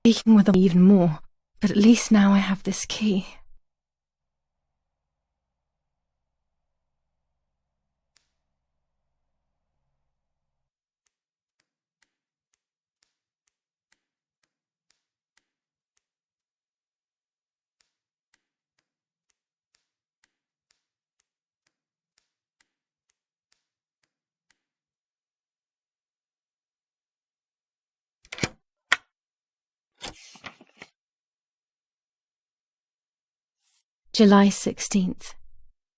speaking with them even more, but at least now I have this key. July 16th.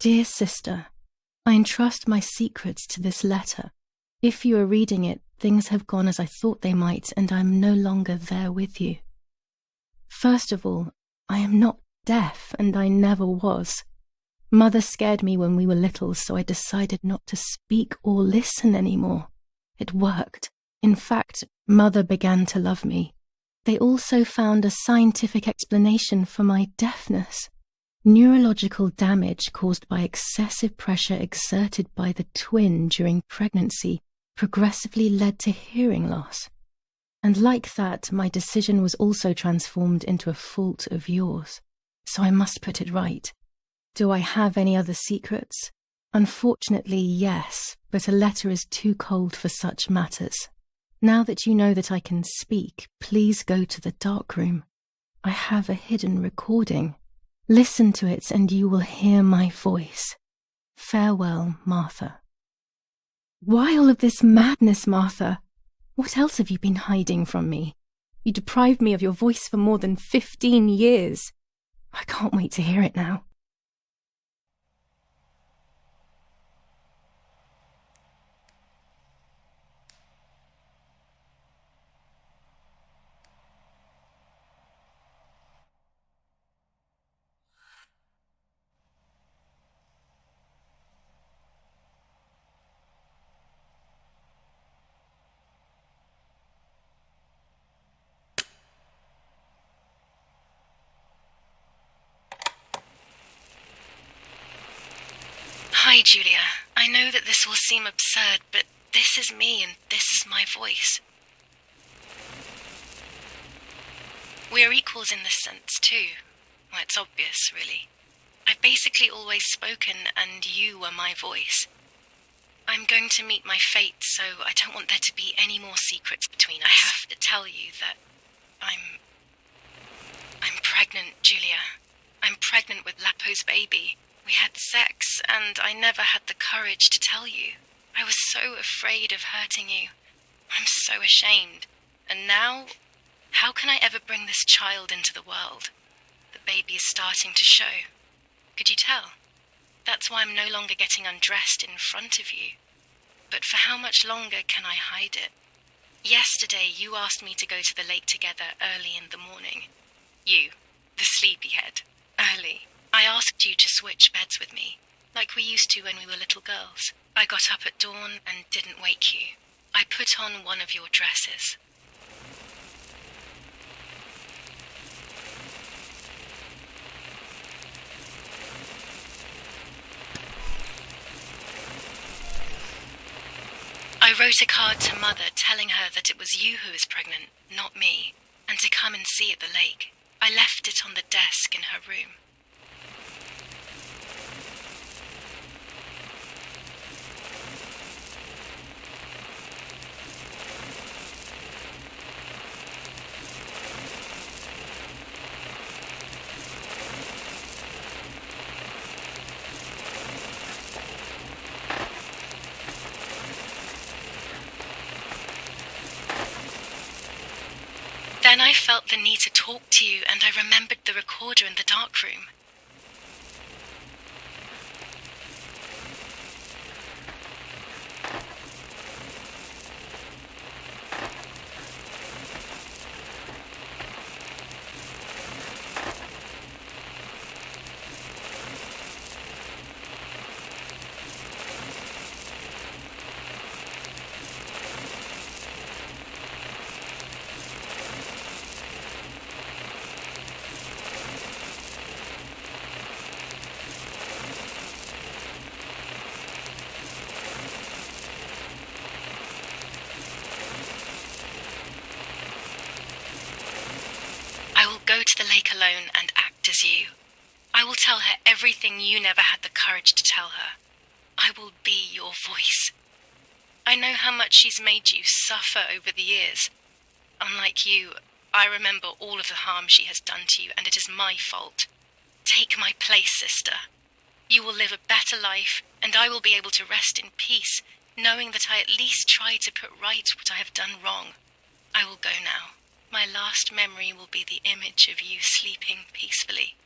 Dear Sister, I entrust my secrets to this letter. If you are reading it, things have gone as I thought they might, and I am no longer there with you. First of all, I am not deaf, and I never was. Mother scared me when we were little, so I decided not to speak or listen anymore. It worked. In fact, Mother began to love me. They also found a scientific explanation for my deafness. Neurological damage caused by excessive pressure exerted by the twin during pregnancy progressively led to hearing loss. And like that, my decision was also transformed into a fault of yours. So I must put it right. Do I have any other secrets? Unfortunately, yes, but a letter is too cold for such matters. Now that you know that I can speak, please go to the dark room. I have a hidden recording. Listen to it and you will hear my voice. Farewell, Martha. Why all of this madness, Martha? What else have you been hiding from me? You deprived me of your voice for more than 15 years. I can't wait to hear it now. Hi, Julia. I know that this will seem absurd, but this is me and this is my voice. We are equals in this sense, too. Well, it's obvious, really. I've basically always spoken, and you were my voice. I'm going to meet my fate, so I don't want there to be any more secrets between us. I have to tell you that I'm pregnant, Julia. I'm pregnant with Lapo's baby. We had sex, and I never had the courage to tell you. I was so afraid of hurting you. I'm so ashamed. And now, how can I ever bring this child into the world? The baby is starting to show. Could you tell? That's why I'm no longer getting undressed in front of you. But for how much longer can I hide it? Yesterday, you asked me to go to the lake together early in the morning. You, the sleepyhead, early. I asked you to switch beds with me, like we used to when we were little girls. I got up at dawn and didn't wake you. I put on one of your dresses. I wrote a card to Mother telling her that it was you who was pregnant, not me, and to come and see at the lake. I left it on the desk in her room. Then I felt the need to talk to you, and I remembered the recorder in the dark room. alone and act as you. I will tell her everything you never had the courage to tell her. I will be your voice. I know how much she's made you suffer over the years. Unlike you, I remember all of the harm she has done to you, and it is my fault. Take my place, sister. You will live a better life, and I will be able to rest in peace, knowing that I at least tried to put right what I have done wrong. I will go now. My last memory will be the image of you sleeping peacefully.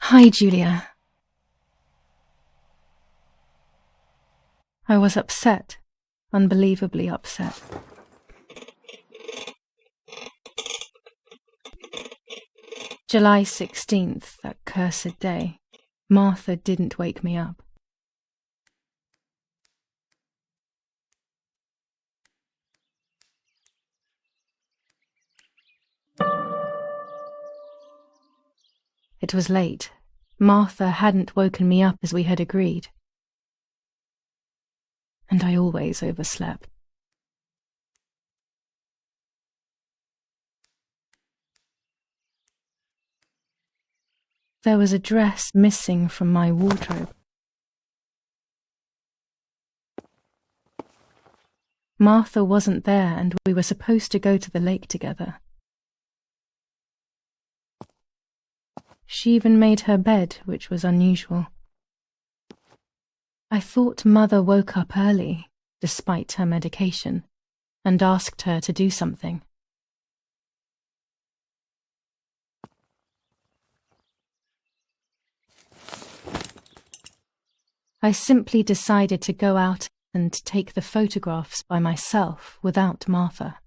Hi, Julia. I was upset, unbelievably upset. July 16th, that cursed day. Martha didn't wake me up. It was late. Martha hadn't woken me up as we had agreed. And I always overslept. There was a dress missing from my wardrobe. Martha wasn't there, and we were supposed to go to the lake together. She even made her bed, which was unusual. I thought Mother woke up early, despite her medication, and asked her to do something. I simply decided to go out and take the photographs by myself without Martha.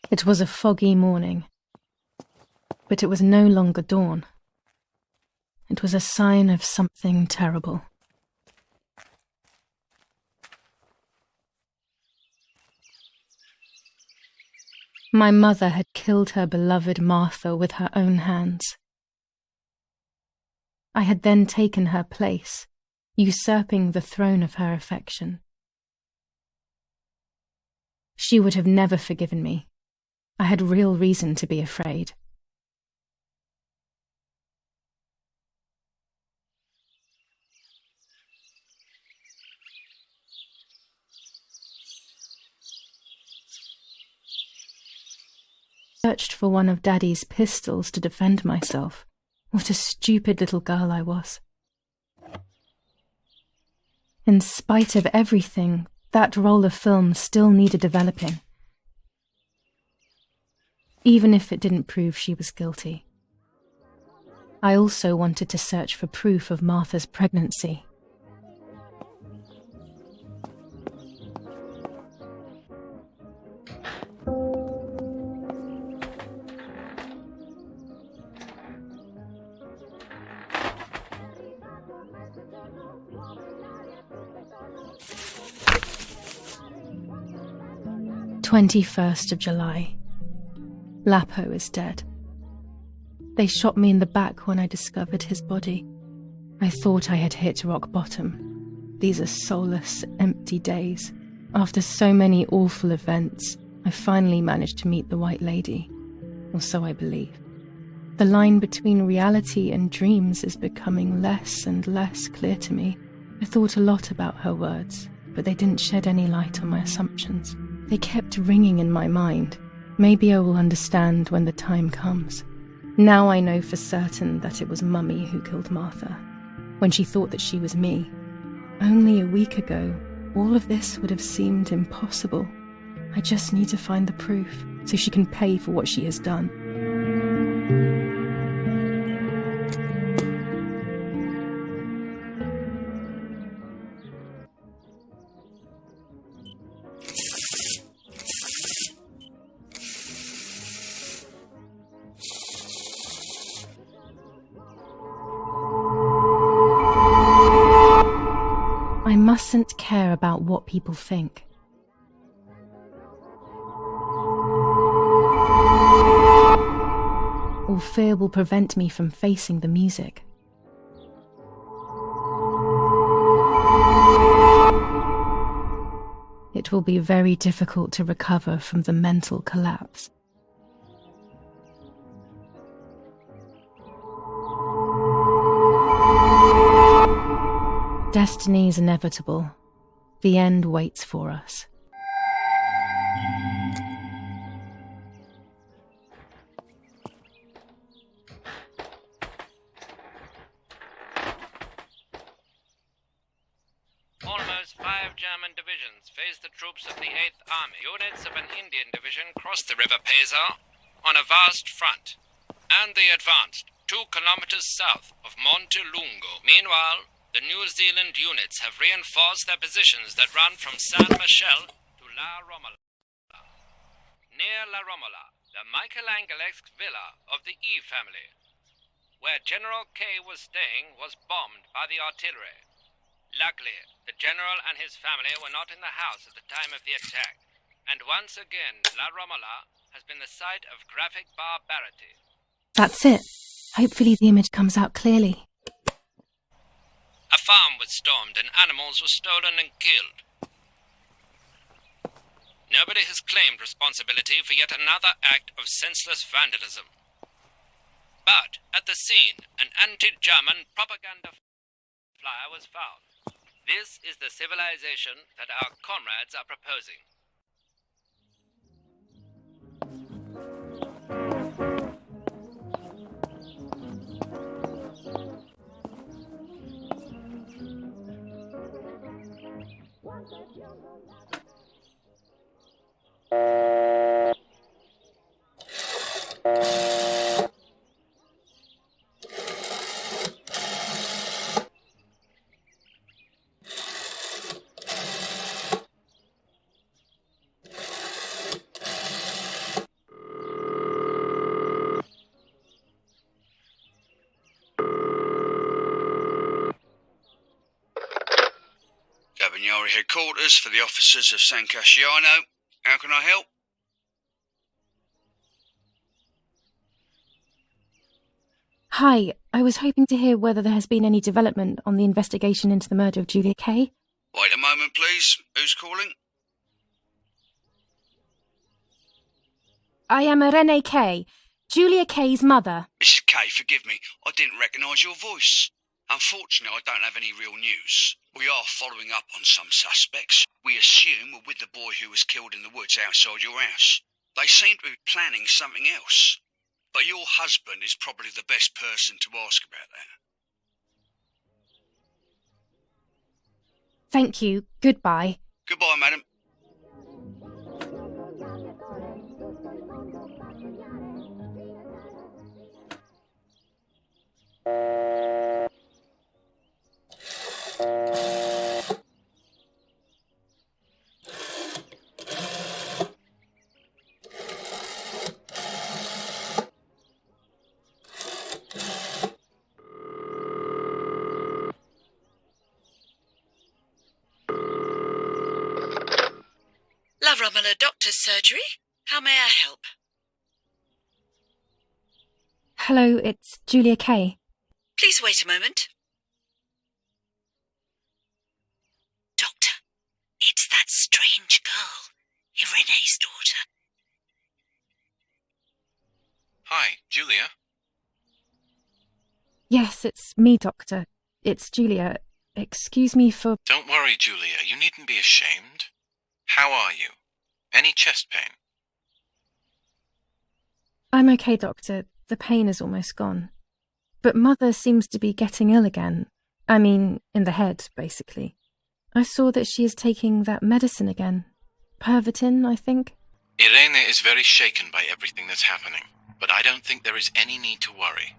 It was a foggy morning, but it was no longer dawn. It was a sign of something terrible. My mother had killed her beloved Martha with her own hands. I had then taken her place, usurping the throne of her affection. She would have never forgiven me. I had real reason to be afraid. I searched for one of Daddy's pistols to defend myself. What a stupid little girl I was. In spite of everything, that roll of film still needed developing. Even if it didn't prove she was guilty. I also wanted to search for proof of Martha's pregnancy. July 21st. Lapo is dead. They shot me in the back when I discovered his body. I thought I had hit rock bottom. These are soulless, empty days. After so many awful events, I finally managed to meet the White Lady. Or so I believe. The line between reality and dreams is becoming less and less clear to me. I thought a lot about her words, but they didn't shed any light on my assumptions. They kept ringing in my mind. Maybe I will understand when the time comes. Now I know for certain that it was Mummy who killed Martha, when she thought that she was me. Only a week ago, all of this would have seemed impossible. I just need to find the proof, so she can pay for what she has done. I mustn't care about what people think. Or fear will prevent me from facing the music. It will be very difficult to recover from the mental collapse. Destiny is inevitable. The end waits for us. Almost 5 German divisions faced the troops of the 8th Army. Units of an Indian division crossed the River Pesa on a vast front, and they advanced 2 kilometers south of Montelungo. Meanwhile, the New Zealand units have reinforced their positions that run from San Michel to La Romola. Near La Romola, the Michelangelesque villa of the E family, where General K was staying, was bombed by the artillery. Luckily, the general and his family were not in the house at the time of the attack, and once again, La Romola has been the site of graphic barbarity. That's it. Hopefully the image comes out clearly. A farm was stormed and animals were stolen and killed. Nobody has claimed responsibility for yet another act of senseless vandalism. But at the scene, an anti-German propaganda flyer was found. This is the civilization that our comrades are proposing. Army headquarters for the officers of San Casciano. How can I help? Hi, I was hoping to hear whether there has been any development on the investigation into the murder of Julia Kay. Wait a moment, please. Who's calling? I am Irene Kay, Julia Kay's mother. Mrs. Kay, forgive me. I didn't recognise your voice. Unfortunately, I don't have any real news. We are following up on some suspects. We assume we're with the boy who was killed in the woods outside your house. They seem to be planning something else. But your husband is probably the best person to ask about that. Thank you. Goodbye. Goodbye, madam. Lavramala Doctor's Surgery. How may I help? Hello, it's Julia Kay. Please wait a moment. Doctor, it's that strange girl, Irene's daughter. Hi, Julia. Yes, it's me, Doctor. It's Julia. Excuse me for... Don't worry, Julia. You needn't be ashamed. How are you? Any chest pain? I'm okay, Doctor. The pain is almost gone. But Mother seems to be getting ill again. I mean, in the head, basically. I saw that she is taking that medicine again. Pervitin, I think. Irene is very shaken by everything that's happening, but I don't think there is any need to worry.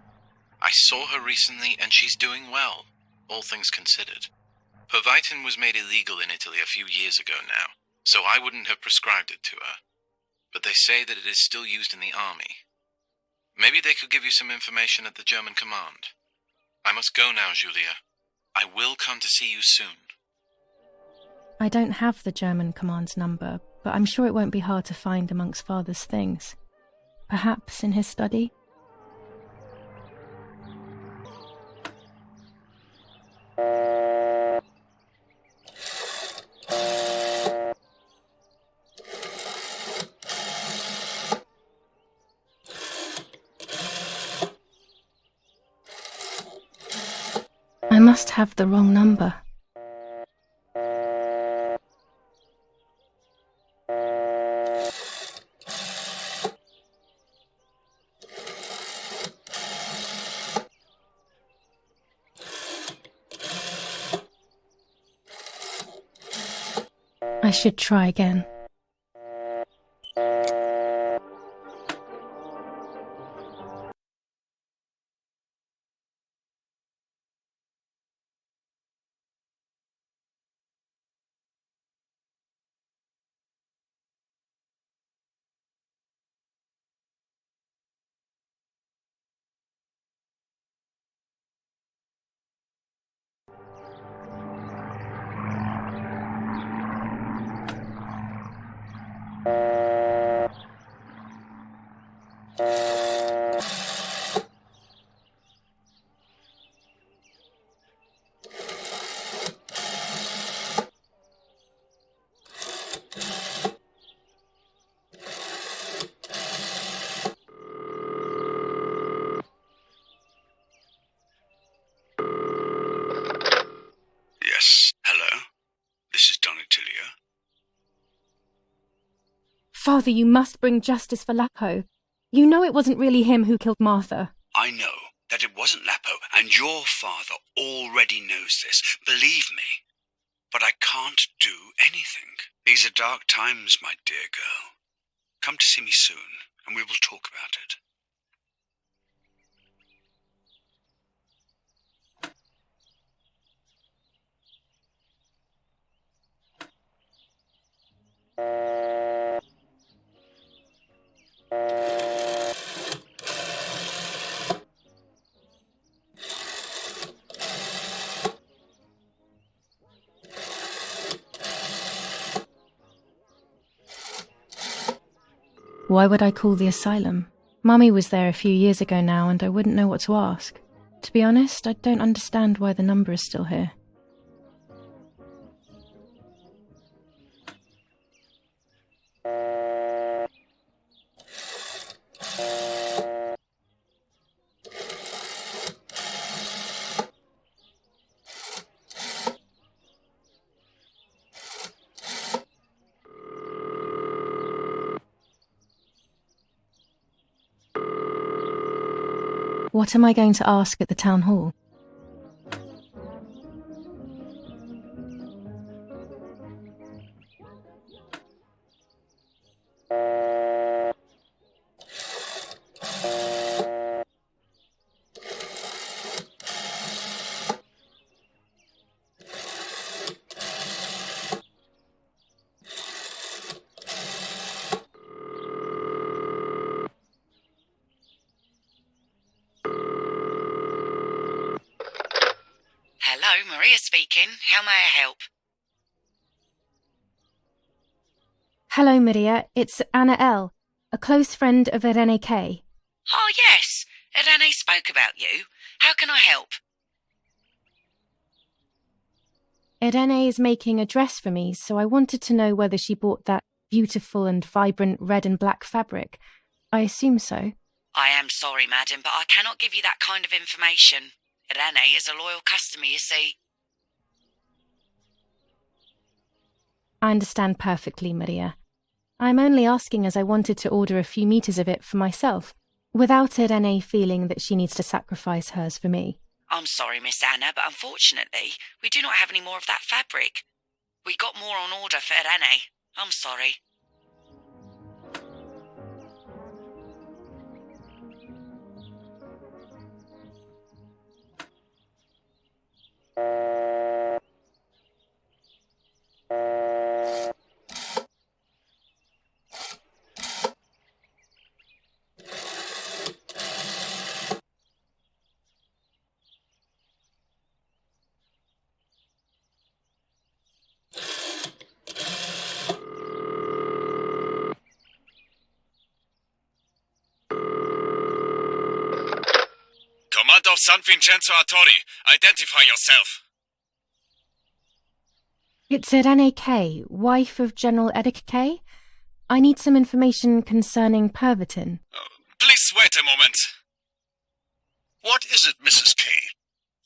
I saw her recently and she's doing well, all things considered. Pervitin was made illegal in Italy a few years ago now, so I wouldn't have prescribed it to her. But they say that it is still used in the army. Maybe they could give you some information at the German command. I must go now, Julia. I will come to see you soon. I don't have the German command's number, but I'm sure it won't be hard to find amongst Father's things. Perhaps in his study? I must have the wrong number. I should try again. Yes, hello. This is Donatilia. Father, you must bring justice for Lapo. You know it wasn't really him who killed Martha. I know that it wasn't Lapo, and your father already knows this. Believe me. But I can't do anything. These are dark times, my dear girl. Come to see me soon, and we will talk about it. Why would I call the asylum? Mummy was there a few years ago now, and I wouldn't know what to ask. To be honest, I don't understand why the number is still here. What am I going to ask at the town hall? Hello, Maria speaking. How may I help? Hello, Maria. It's Anna L., a close friend of Irene K. Oh, yes. Irene spoke about you. How can I help? Irene is making a dress for me, so I wanted to know whether she bought that beautiful and vibrant red and black fabric. I assume so. I am sorry, madam, but I cannot give you that kind of information. Irene is a loyal customer, you see. I understand perfectly, Maria. I'm only asking as I wanted to order a few meters of it for myself, without Irene feeling that she needs to sacrifice hers for me. I'm sorry, Miss Anna, but unfortunately, we do not have any more of that fabric. We got more on order for Irene. I'm sorry. Commander of San Vincenzo Artori, identify yourself. It's Irene K., wife of General Eric K. I need some information concerning Pervitin. Please wait a moment. What is it, Mrs. K?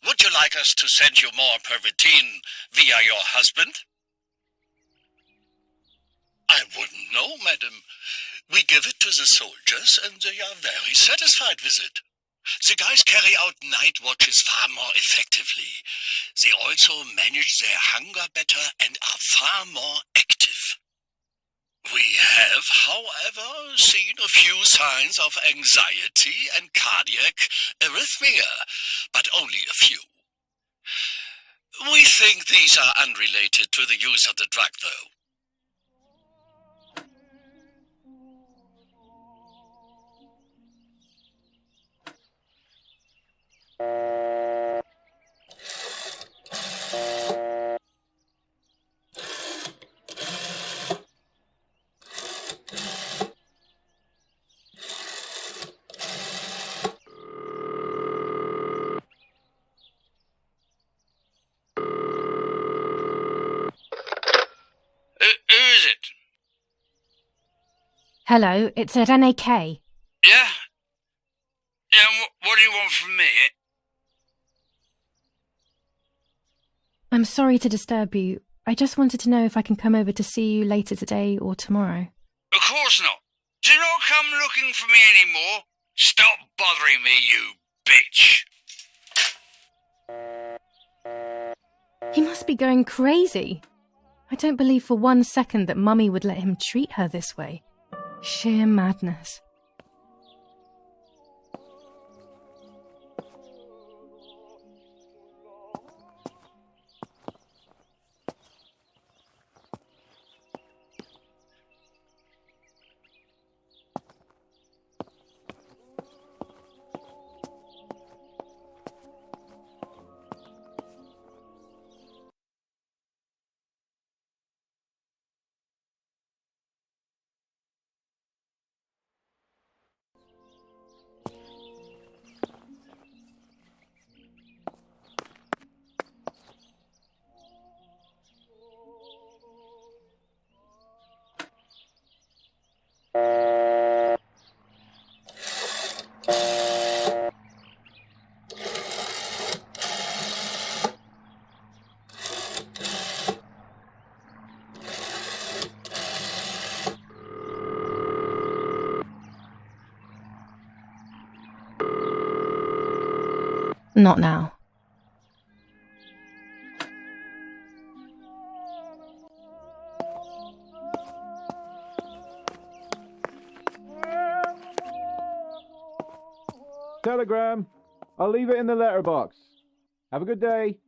Would you like us to send you more Pervitin via your husband? I wouldn't know, madam. We give it to the soldiers, and they are very satisfied with it. The guys carry out night watches far more effectively. They also manage their hunger better and are far more active. We have, however, seen a few signs of anxiety and cardiac arrhythmia, but only a few. We think these are unrelated to the use of the drug, though. Who is it? Hello, it's Irene K. Yeah? Yeah, and what do you want from me? I'm sorry to disturb you. I just wanted to know if I can come over to see you later today or tomorrow. Of course not. Do not come looking for me anymore. Stop bothering me, you bitch. He must be going crazy. I don't believe for 1 second that Mummy would let him treat her this way. Sheer madness. Not now. Telegram. I'll leave it in the letterbox. Have a good day.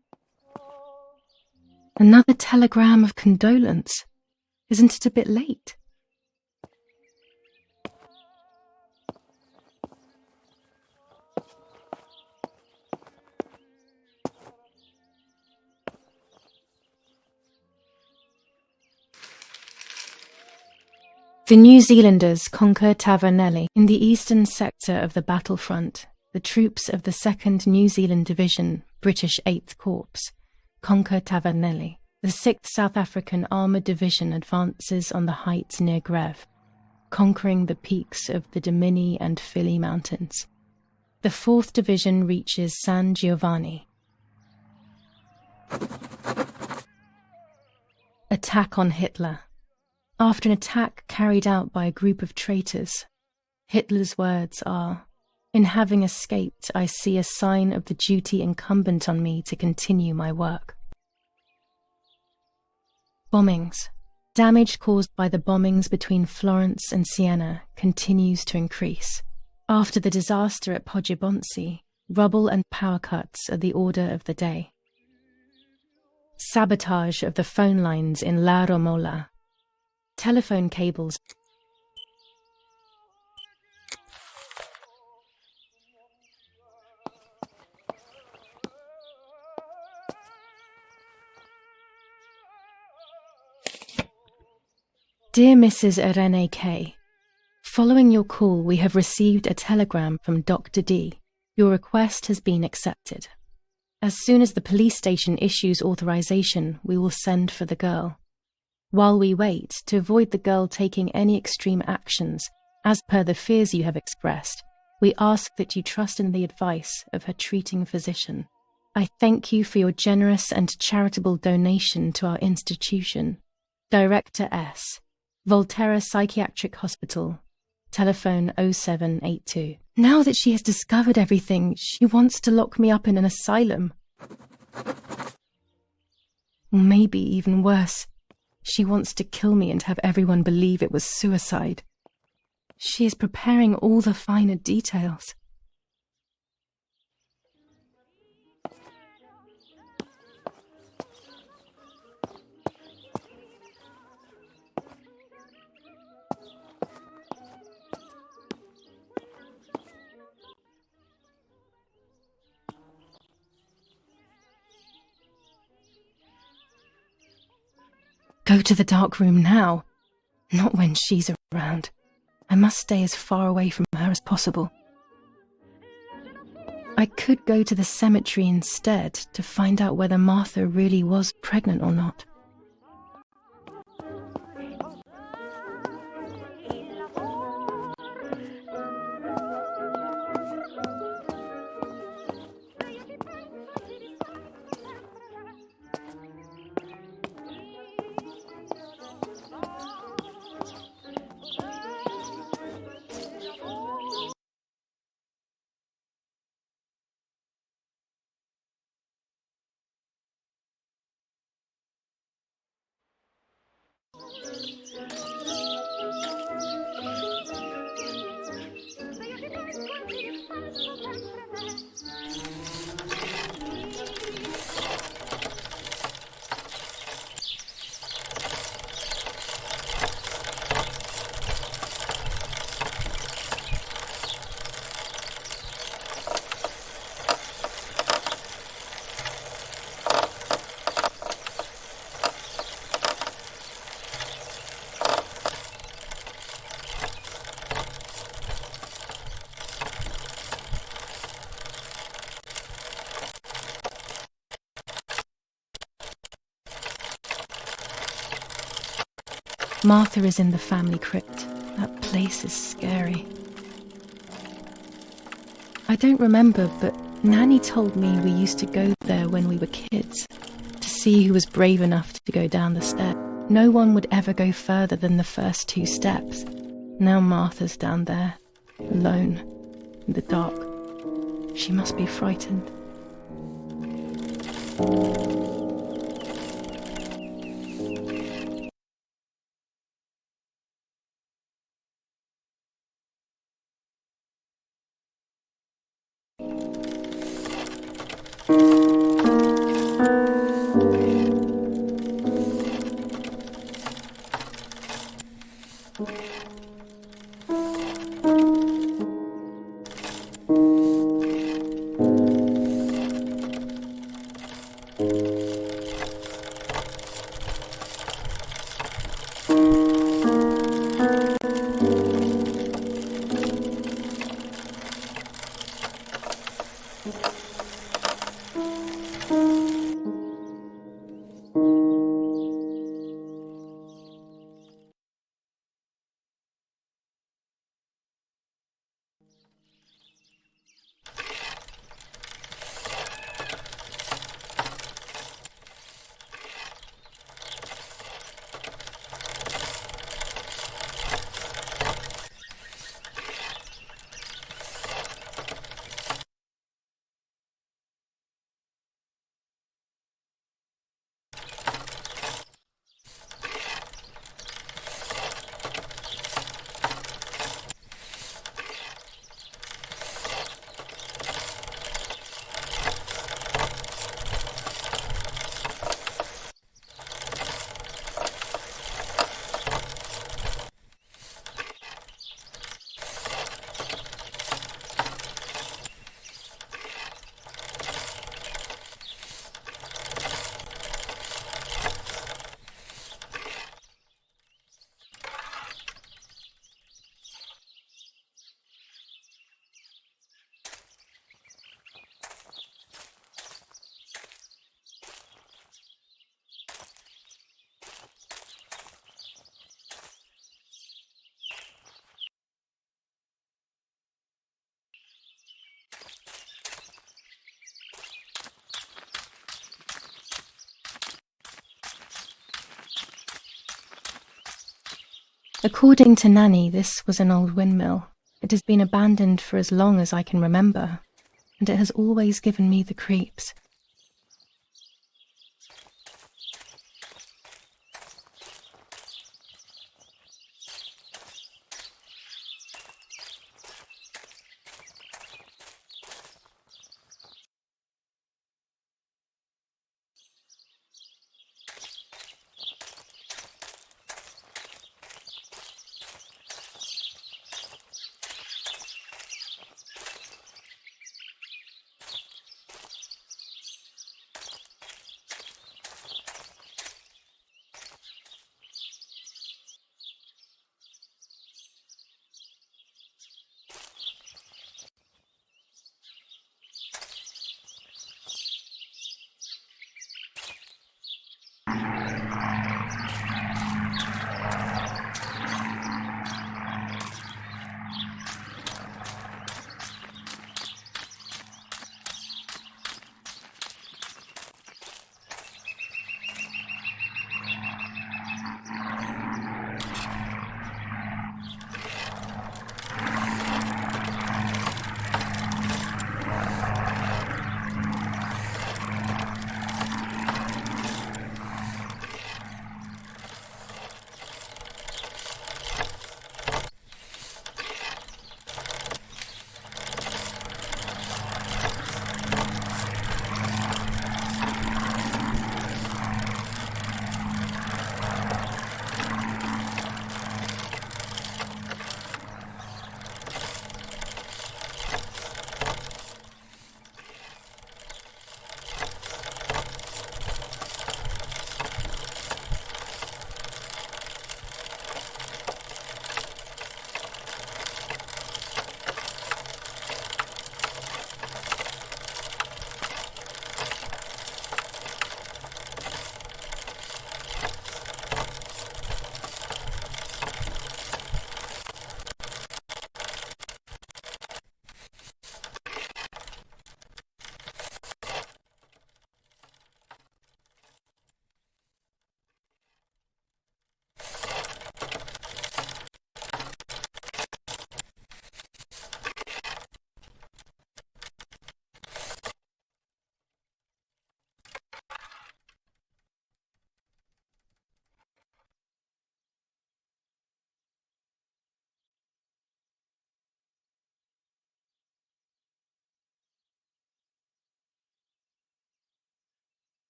Another telegram of condolence. Isn't it a bit late? The New Zealanders conquer Tavernelli. In the eastern sector of the battlefront, the troops of the 2nd New Zealand Division, British 8th Corps, conquer Tavernelli. The 6th South African Armoured Division advances on the heights near Greve, conquering the peaks of the Dimini and Fili Mountains. The 4th Division reaches San Giovanni. Attack on Hitler. After an attack carried out by a group of traitors, Hitler's words are, "In having escaped, I see a sign of the duty incumbent on me to continue my work." Bombings. Damage caused by the bombings between Florence and Siena continues to increase. After the disaster at Poggibonsi, rubble and power cuts are the order of the day. Sabotage of the phone lines in La Romola. Telephone cables. Dear Mrs. Irene K., following your call, we have received a telegram from Dr. D. Your request has been accepted. As soon as the police station issues authorization, we will send for the girl. While we wait, to avoid the girl taking any extreme actions, as per the fears you have expressed, we ask that you trust in the advice of her treating physician. I thank you for your generous and charitable donation to our institution. Director S. Volterra Psychiatric Hospital. Telephone 0782. Now that she has discovered everything, she wants to lock me up in an asylum. Or maybe even worse, she wants to kill me and have everyone believe it was suicide. She is preparing all the finer details. Go to the dark room now. Not when she's around. I must stay as far away from her as possible. I could go to the cemetery instead to find out whether Martha really was pregnant or not. Martha is in the family crypt. That place is scary. I don't remember, but Nanny told me we used to go there when we were kids, to see who was brave enough to go down the stairs. No one would ever go further than the first 2 steps. Now Martha's down there, alone, in the dark. She must be frightened. According to Nanny, this was an old windmill. It has been abandoned for as long as I can remember, and it has always given me the creeps.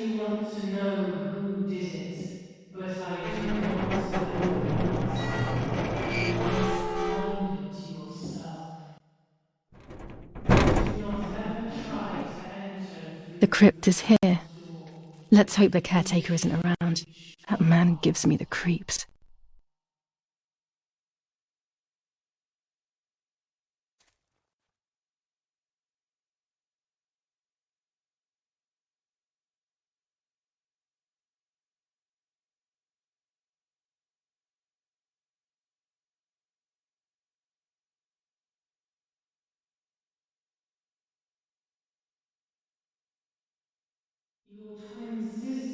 you want to know who did it, but I do not know once. You must find it yourself. Do not ever try to enter through The crypt is here. front door. Let's hope the caretaker isn't around. That man gives me the creeps. Your twin sister